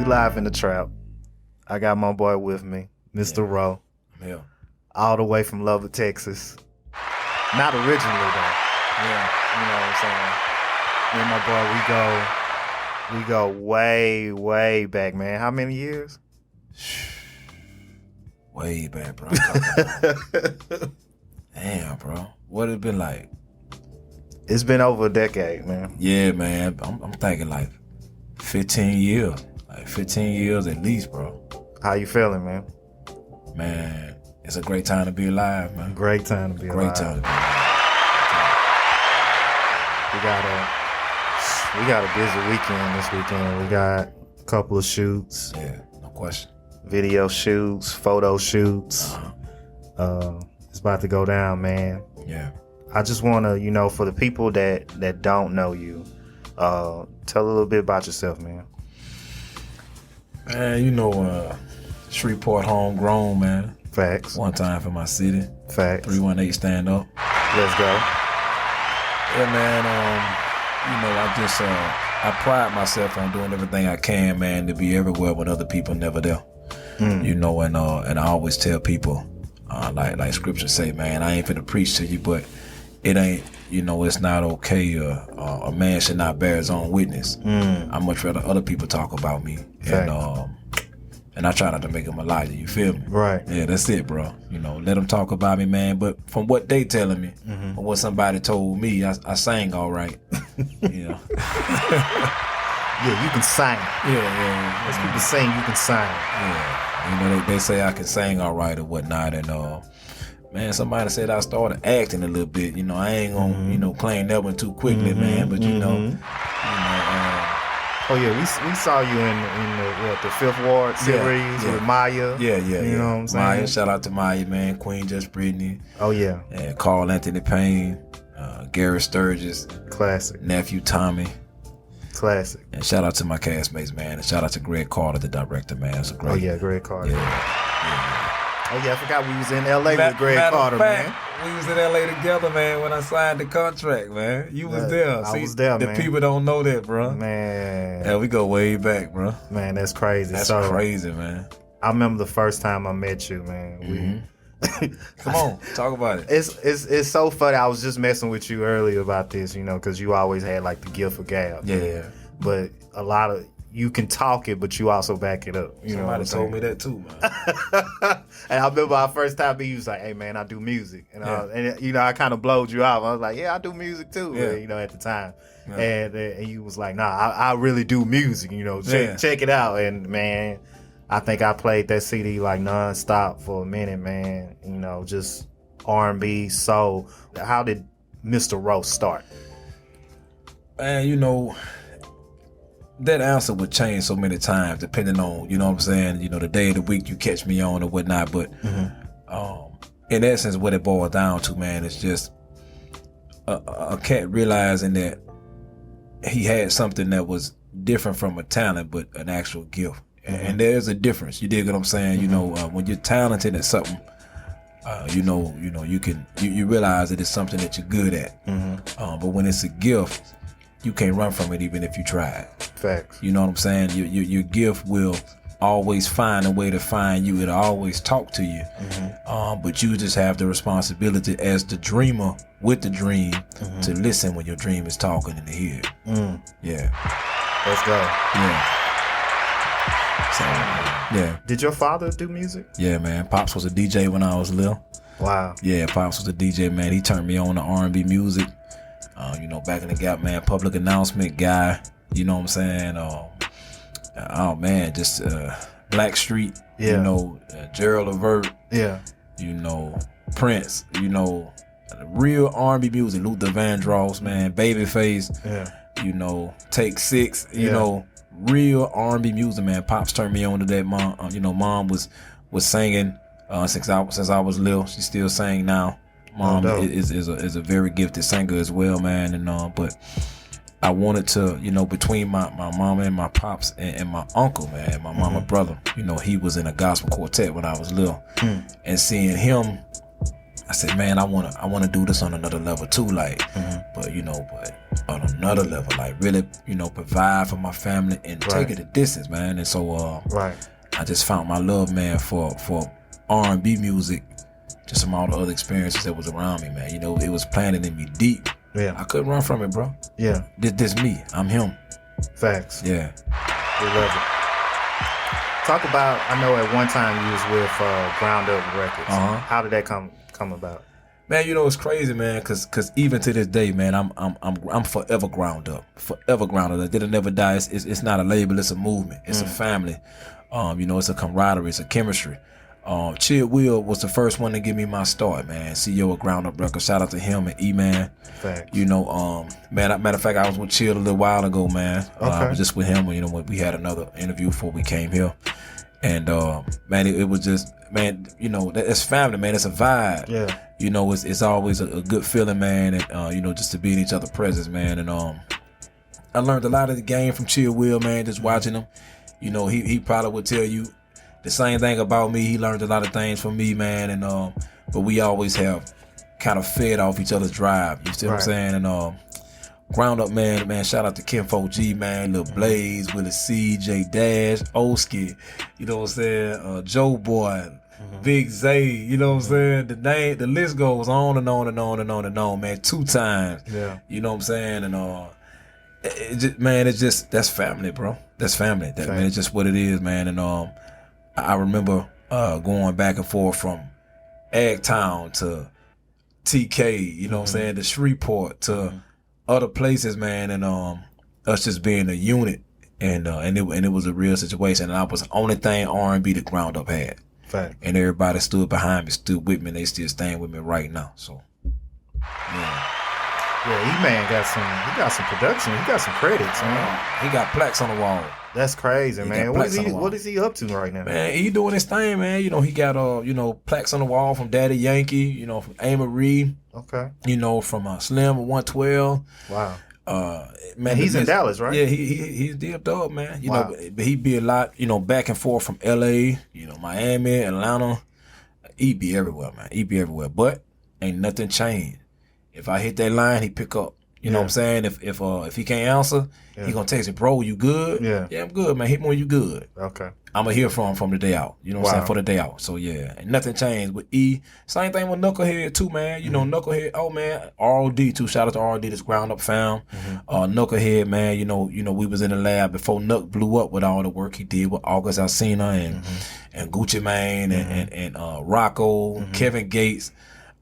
live in the trap. I got my boy with me, Mista Roe. I'm here. All the way from Lubbock, Texas. Not originally though. Yeah. You know what I'm saying? Me and my boy, we go way, way back, man. How many years? Way back, bro. Damn, bro. What it been like? It's been over a decade, man. Yeah, man. I'm thinking like 15 years. Like 15 years at least, bro. How you feeling, man? Man, it's a great time to be alive, man. Great time to be alive. Great time to be alive. We got a busy weekend this weekend. We got a couple of shoots. Yeah, no question. Video shoots, photo shoots. It's about to go down, man. Yeah. I just want to, for the people that don't know you, tell a little bit about yourself, man. Man, Shreveport homegrown, man. Facts. One time for my city. Facts. 318 stand up. Let's go. Yeah, man. I pride myself on doing everything I can, man, to be everywhere when other people never there. And I always tell people, like scripture say, man, I ain't finna preach to you, but it ain't, it's not okay. A man should not bear his own witness. I much rather other people talk about me. And I try not to make them a liar. You feel me? Right. Yeah, that's it, bro. Let them talk about me, man. But from what they telling me, or what somebody told me, I sang all right. Yeah. Yeah, you can sing. Yeah. As people saying you can sing. Yeah. They say I can sing all right or whatnot. And, man, somebody said I started acting a little bit. I ain't gonna, claim that one too quickly, man. But, Oh yeah, we saw you in the Fifth Ward series with Maya. Yeah. You know what I'm saying? Maya, shout out to Maya, man. Queen Just Brittany. Oh yeah. And Carl Anthony Payne, Gary Sturgis. Classic. Nephew Tommy. Classic. And shout out to my castmates, man. And shout out to Greg Carter, the director, man. It's a great. Oh yeah, Greg Carter. Yeah. Oh yeah, I forgot we was in LA with Greg Carter, man. We was in LA together, man, when I signed the contract, man. You was there. I was there, man. The people don't know that, bro. Man. Yeah, we go way back, bro. Man, that's crazy. That's crazy, man. I remember the first time I met you, man. Come on, talk about it. It's so funny. I was just messing with you earlier about this, because you always had like the gift of gab. Yeah. But a lot of you can talk it, but you also back it up. Somebody told me that too, man. And I remember our first time, he was like, "Hey, man, I do music," and I kind of blowed you out. I was like, "Yeah, I do music too," at the time. Yeah. And you was like, "Nah, I really do music. Check it out." And man, I think I played that CD like nonstop for a minute, man. Just R&B, soul. How did Mista Roe start? Man, that answer would change so many times depending on, what I'm saying, the day of the week you catch me on or whatnot. But in essence, what it boils down to, man, is just a cat realizing that he had something that was different from a talent, but an actual gift. And there's a difference. You dig what I'm saying? When you're talented at something, you realize that it's something that you're good at. But when it's a gift, you can't run from it even if you try. Facts. You know what I'm saying? Your gift will always find a way to find you. It'll always talk to you. But you just have the responsibility as the dreamer with the dream to listen when your dream is talking and to hear it. Yeah. Let's go. Yeah. So, yeah. Did your father do music? Yeah, man. Pops was a DJ when I was little. Wow. Yeah, Pops was a DJ, man. He turned me on to R&B music. Back in the Gap, man, public announcement guy. You know what I'm saying? Just Blackstreet. Yeah. Gerald Levert. Yeah. Prince. Real R&B music. Luther Vandross, man. Babyface. Yeah. Take Six. Real R&B music, man. Pops turned me on to that. Mom was singing since I was little. She still sing now. Mom is a very gifted singer as well, man. And but I wanted to, between my mama and my pops and my uncle, man, my mama brother, he was in a gospel quartet when I was little. And seeing him, I said, man, I wanna do this on another level too, like, but on another level, like really, provide for my family and take it a distance, man. And so, I just found my love, man, for R&B music, just from all the other experiences that was around me, man. It was planted in me deep. Yeah, I couldn't run from it, bro. Yeah, this me. I'm him. Facts. Yeah, we love it. Talk about. I know at one time you was with Ground Up Records. How did that come about? Man, it's crazy, man, cause even to this day, man, I'm forever ground up. Forever grounded up. It'll never die. It's not a label, it's a movement. It's a family. It's a camaraderie, it's a chemistry. Chill Will was the first one to give me my start, man. CEO of Ground Up Records. Shout out to him and E-Man. Thanks. Matter of fact, I was with Chill a little while ago, man. Okay. I was just with him when we had another interview before we came here. And man, it was just, man, it's family, man. It's a vibe. Yeah. It's always a good feeling, man, and just to be in each other's presence, man. And I learned a lot of the game from Chill Will, man, just watching him. He probably would tell you the same thing about me. He learned a lot of things from me, man, and but we always have kind of fed off each other's drive. You see what I'm saying? And Ground Up, man, shout out to Kinfolk G, man, Lil Blaze, Willie C, J Dash, Oski, you know what I'm saying, Joe Boy, Big Zay, you know what I'm saying, the list goes on and on and on and on and on, man, 2 times. Yeah. You know what I'm saying? And it's just that's family, bro. That's family. Man, it's just what it is, man. And I remember going back and forth from Eggtown to TK, you know what I'm saying, to Shreveport to other places, man, and us just being a unit, and it was a real situation, and I was the only thing R&B that Ground Up had. Fact. And everybody stood behind me, stood with me, and they still staying with me right now. So, yeah. Yeah, E-Man got some production. He got some credits, man. He got plaques on the wall. That's crazy, man. What is he up to right now? Man, he doing his thing, man. He got plaques on the wall from Daddy Yankee, from A. Marie. Okay. From Slim 112. Wow. Man, he's in Dallas, right? Yeah, he's dipped up, man. Wow. But he be a lot, back and forth from LA, Miami, Atlanta. He be everywhere, man. He be everywhere. But ain't nothing changed. If I hit that line, he pick up. You know what I'm saying? If he can't answer, he gonna text it, bro, you good? Yeah. Yeah, I'm good, man. Hit me when you good. Okay. I'ma hear from the day out. You know what I'm saying? For the day out. So yeah. And nothing changed with E. Same thing with Knucklehead too, man. Knucklehead, oh man, ROD too. Shout out to ROD, this Ground Up found. Knucklehead, man, we was in the lab before Nuck blew up with all the work he did with August Alsina and Gucci Mane and Rocco, Kevin Gates,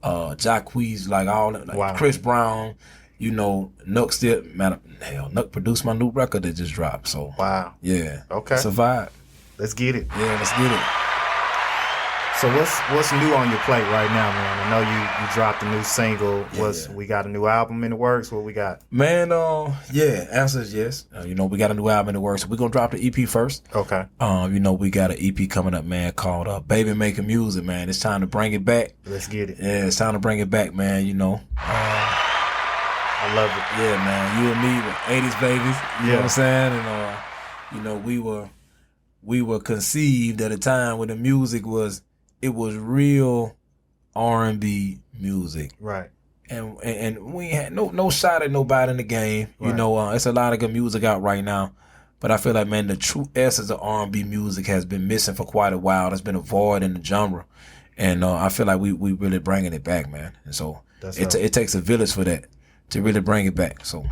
Jacquees, like all that, Chris Brown. Nuck still, man, hell, Nuck produced my new record that just dropped. So wow. Yeah. Okay. It's a vibe. Let's get it. Yeah, let's get it. So what's new on your plate right now, man? I know you dropped a new single. We got a new album in the works? What we got? Man, answer is yes. We got a new album in the works. We're gonna drop the EP first. Okay. We got an EP coming up, man, called Baby Making Music, man. It's time to bring it back. Let's get it. Yeah, it's time to bring it back, man, I love it. Yeah, man. You and me were 80s babies. You know what I'm saying? And we were conceived at a time when the music was real R&B music. Right. And we had no shot at nobody in the game. Right. It's a lot of good music out right now. But I feel like, man, the true essence of R&B music has been missing for quite a while. There's been a void in the genre. And I feel like we really bringing it back, man. And so it takes a village for that, to really bring it back. So,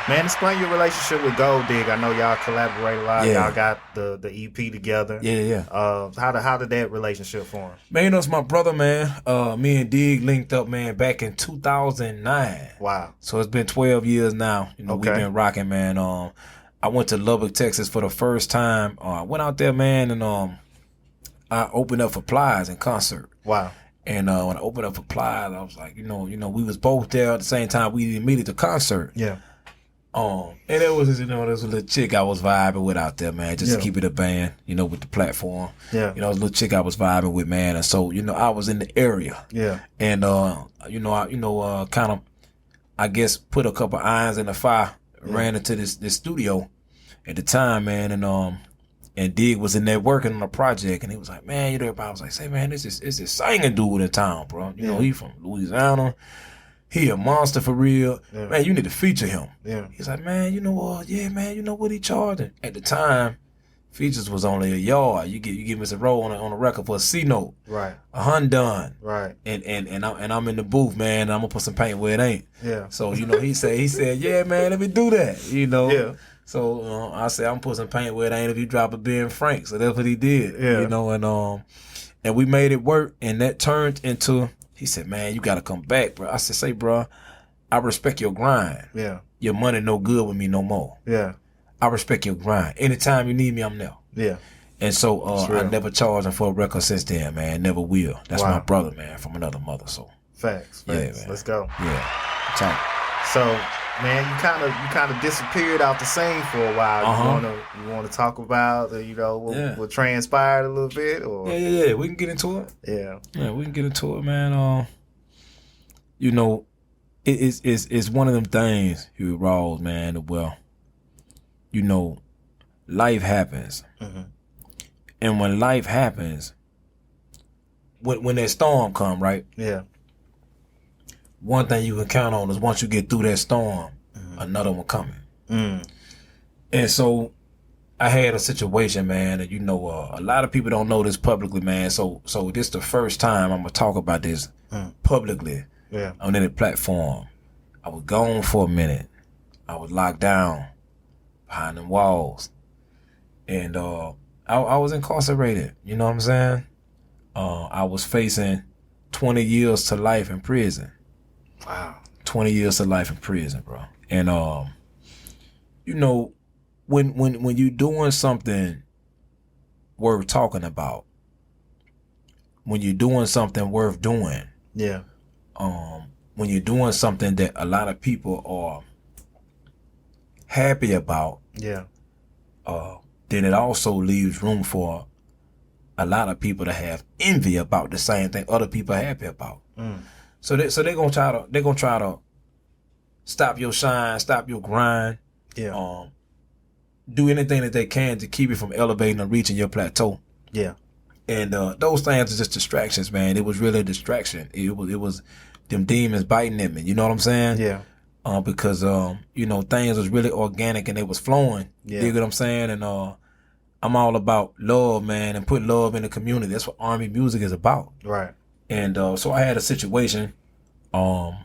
man, explain your relationship with Gold Dig. I know y'all collaborate a lot. Y'all got the EP together. Yeah. How did that relationship form? Man, it's my brother, man. Me and Dig linked up, man, back in 2009. Wow. So it's been 12 years now. We've been rocking, man. I went to Lubbock, Texas for the first time. I went out there, man, and I opened up for Plies in concert. Wow. And when I opened up for Plies, I was like, we was both there at the same time. We didn't meet at the concert. Yeah. And it was, there was a little chick I was vibing with out there, man, just to keep it a band, with the platform. Yeah. It was a little chick I was vibing with, man. And so, I was in the area. Yeah. And, kind of, I guess, put a couple irons in the fire, ran into this studio at the time, man. And, And Dig was in there working on a project, and he was like, man, everybody was like, say, man, it's this singing dude in town, bro. You know, he from Louisiana. He a monster for real. Yeah. Man, you need to feature him. Yeah. He's like, man, you know what? Yeah, man, you know what he charging? At the time, features was only $1. You give Mista Roe on a record for a C note. Right. A Hundun. Right. And I'm in the booth, man, and I'm gonna put some paint where it ain't. Yeah. So, you know, he said, yeah, man, let me do that. You know? Yeah. So I said, I'm putting some paint where it ain't if you drop a Ben Frank. So that's what he did. Yeah. You know, and we made it work, and that turned into, he said, man, you gotta come back, bro. I said, say, bro, I respect your grind. Yeah. Your money no good with me no more. Yeah. I respect your grind. Anytime you need me, I'm there. Yeah. And so I never charged him for a record since then, man. Never will. That's my brother, man, from another mother. So facts. Yeah, man. Let's go. Yeah. Talk. So, man, you kind of disappeared out the scene for a while. You wanna talk about what transpired a little bit, or yeah. We can get into it. Yeah, we can get into it, man. You know, it's one of them things, Hugh Rawls, man. Well, you know, life happens, and when life happens, when that storm come, right? Yeah. One thing you can count on is once you get through that storm, another one coming. And so I had a situation, man, and a lot of people don't know this publicly, man. So this the first time I'm gonna talk about this publicly on any platform. I was gone for a minute. I was locked down behind them walls, and I was incarcerated. You know what I'm saying? I was facing 20 years to life in prison. Wow. 20 years to life in prison, bro. And when you doing something worth talking about, when you're doing something worth doing, when you're doing something that a lot of people are happy about, then it also leaves room for a lot of people to have envy about the same thing other people are happy about. So they're gonna try to stop your shine, stop your grind. Yeah. Do anything that they can to keep you from elevating or reaching your plateau. Yeah. And those things are just distractions, man. It was really a distraction. It was them demons biting at me. You know what I'm saying? Yeah. Because things was really organic and they was flowing. Yeah. You know what I'm saying? And I'm all about love, man, and put love in the community. That's what Army music is about. Right. And so I had a situation, where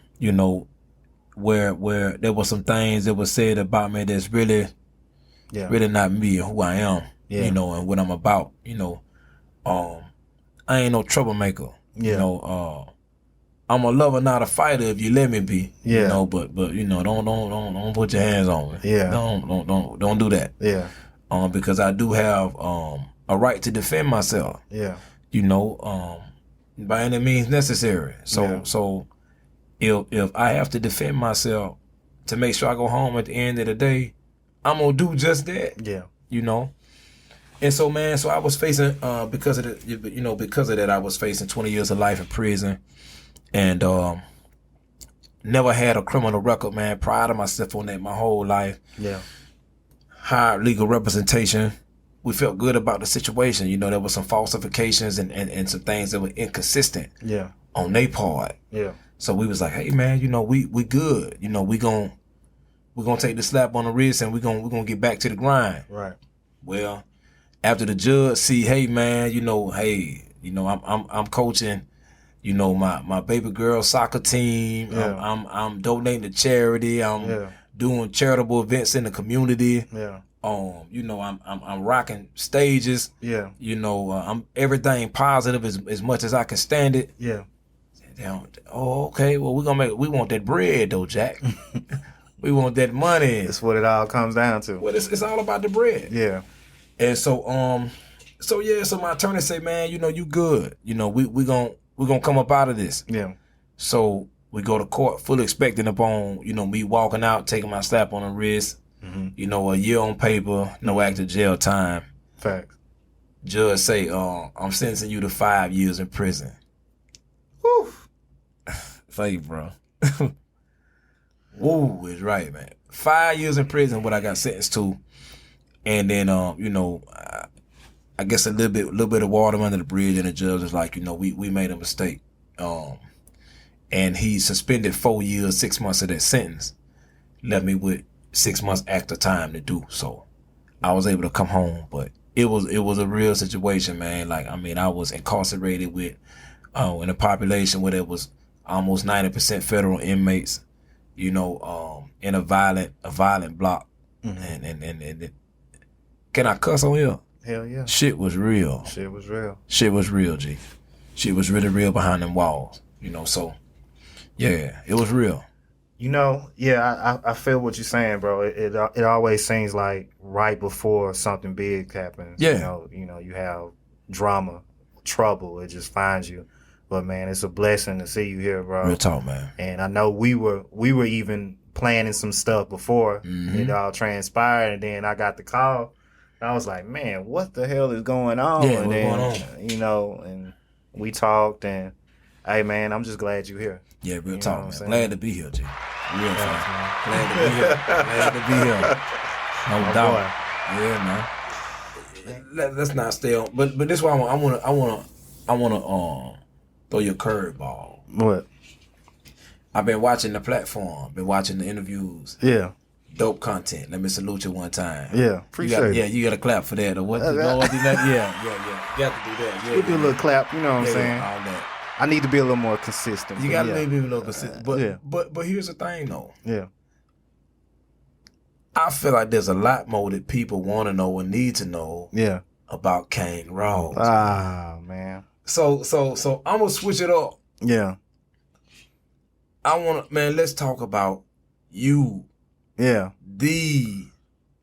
there were some things that was said about me that's really not me and who I am, and what I'm about. I ain't no troublemaker. I'm a lover, not a fighter. If you let me be, but don't put your hands on me. Yeah, don't do that. Yeah, because I do have a right to defend myself. Yeah, by any means necessary. So if I have to defend myself to make sure I go home at the end of the day, I'm gonna do just that. Yeah. And so, man, I was facing because of that I was facing 20 years of life in prison, and never had a criminal record, man. Proud of myself on that my whole life. Yeah. Hired legal representation. We felt good about the situation. There was some falsifications and some things that were inconsistent on their part. Yeah. So we was like, hey man, we good. We're gonna take the slap on the wrist and we're gonna get back to the grind. Right. Well, after the judge see, hey man, I'm coaching, my baby girl soccer team. Yeah. I'm donating to charity. I'm doing charitable events in the community. Yeah. I'm rocking stages. Yeah. I'm everything positive as much as I can stand it. Yeah. Okay. Well, we want that bread though, Jack. We want that money. That's what it all comes down to. Well, it's all about the bread. Yeah. And so my attorney say, man, you good. We gonna come up out of this. Yeah. So we go to court fully expecting upon, me walking out, taking my slap on the wrist. Mm-hmm. A year on paper, no active jail time. Facts. Judge say, I'm sentencing you to 5 years in prison. Whew. Thank you, bro. Woo is right, man. 5 years in prison, what I got sentenced to. And then, I guess a little bit of water under the bridge, and the judge was like, we made a mistake. And he suspended 4 years, 6 months of that sentence, left me with 6 months extra time to do. So I was able to come home, but it was a real situation, man. Like, I mean, I was incarcerated with in a population where there was almost 90% federal inmates, in a violent block. Mm-hmm. And can I cuss on here? Hell yeah. Shit was real. Shit was real, G. Shit was really real behind them walls, so yeah, it was real. I feel what you're saying, bro. It always seems like right before something big happens. Yeah. You have drama, trouble. It just finds you. But man, it's a blessing to see you here, bro. Real talk, man. And I know we were even planning some stuff before it all transpired, and then I got the call. And I was like, man, what the hell is going on? Yeah, what's going on? And we talked, and hey, man, I'm just glad you're here. Yeah, real talk, man. Glad to be here, G. Real talk, man. Glad to be here. Glad to be here. No doubt. Yeah, man. Let's not stay on. But this is why I wanna throw your curveball. What? I've been watching the platform. Been watching the interviews. Yeah. Dope content. Let me salute you one time. Yeah, appreciate it. Yeah, you got to clap for that. Or what? Yeah. You have to do that. Yeah, we do a little clap. You know what I'm saying? All that. I need to be a little more consistent. You got to be a little consistent. But here's the thing, though. Yeah. I feel like there's a lot more that people want to know and need to know. Yeah. About King Roe. Ah, man. So I'm gonna switch it up. Yeah. Let's talk about you. Yeah. The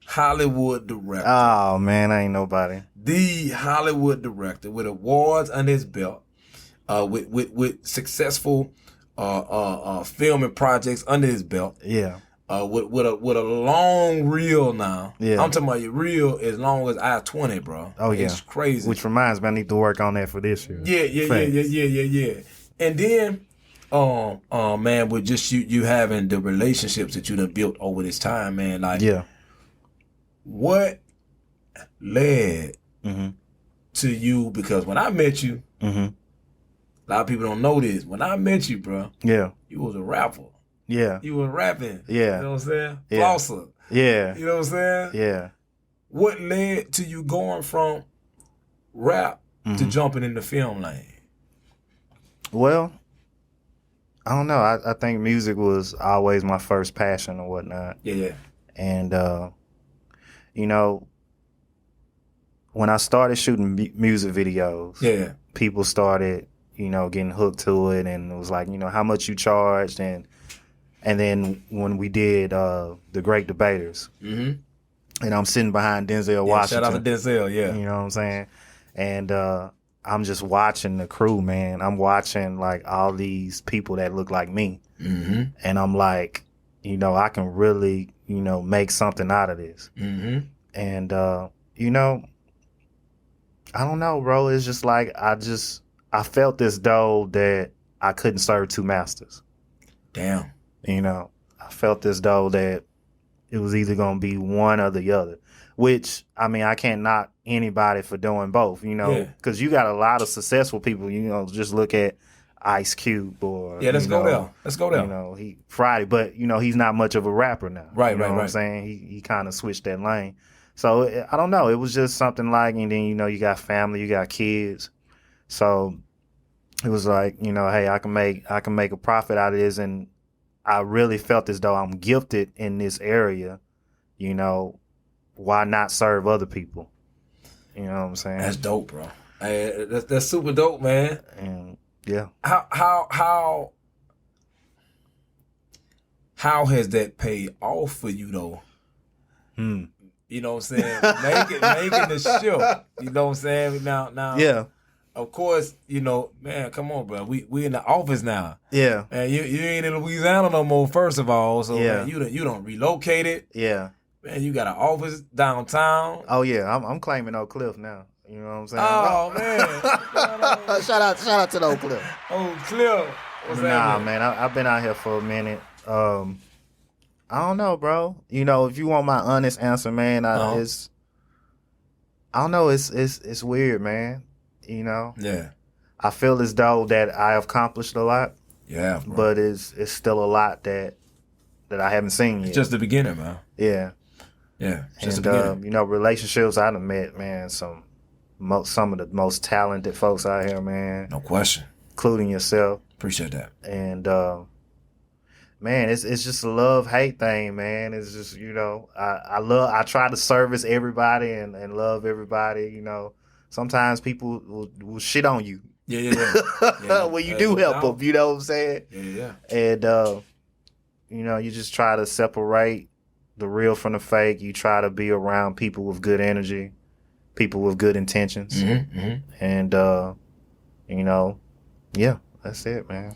Hollywood director. Oh man, I ain't nobody. The Hollywood director with awards under his belt, with successful filming projects under his belt. Yeah. With a long reel now. Yeah. I'm talking about your reel as long as I-20, bro. Oh yeah. It's crazy. Which reminds me, I need to work on that for this year. Yeah. And then man, with just you having the relationships that you done built over this time, man, like, yeah, what led to you? Because when I met you, a lot of people don't know this. When I met you, bro, yeah, you was a rapper. Yeah, you was rapping. Yeah, you know what I'm saying? Yeah. Flosser. Yeah, you know what I'm saying? Yeah. What led to you going from rap to jumping in the film lane? Well, I don't know. I think music was always my first passion or whatnot. Yeah. And, when I started shooting music videos, people started, getting hooked to it, and it was like, how much you charged. And then when we did The Great Debaters, and I'm sitting behind Denzel Washington. Shout out to Denzel, yeah. You know what I'm saying? And I'm just watching the crew, man. I'm watching like all these people that look like me. And I'm like, I can really, make something out of this. And, I don't know, bro. It's just like, I felt as though that I couldn't serve two masters. Damn. I felt as though that it was either going to be one or the other. Which, I mean, I can't knock anybody for doing both, because you got a lot of successful people, just look at Ice Cube or... Yeah, let's go there. He Friday, but, he's not much of a rapper now. Right. What I'm saying? He kind of switched that lane. So, I don't know. It was just something like, and then, you got family, you got kids. So, it was like, hey, I can make a profit out of this, and I really felt as though I'm gifted in this area, why not serve other people? You know what I'm saying? That's dope, bro. Hey, that's super dope, man. And yeah. How has that paid off for you though? You know what I'm saying? making the show. You know what I'm saying? Now. Yeah. Of course, man, come on, bro. We in the office now. Yeah. And you ain't in Louisiana no more, first of all. So yeah. Man, you don't relocate it. Yeah. Man, you got an office downtown. Oh yeah, I'm claiming Oak Cliff now. You know what I'm saying? Oh man! shout out to the Oak Cliff. Oak Cliff. What's that? Man, I've been out here for a minute. I don't know, bro. If you want my honest answer, man, I I don't know. It's weird, man. You know. Yeah. I feel as though that I have accomplished a lot. Yeah, bro. But it's still a lot that I haven't seen yet. It's just the beginning, man. Yeah. Yeah. Just And the beginning. you know, relationships I done met, man. Some of the most talented folks out here, man. No question. Including yourself. Appreciate that. And man, it's just a love-hate thing, man. It's just, you know, I try to service everybody and love everybody, you know. Sometimes people will shit on you. Yeah. When you do help them, you know what I'm saying? Yeah. And you know, you just try to separate the real from the fake. You try to be around people with good energy, people with good intentions. And you know, yeah, that's it, man.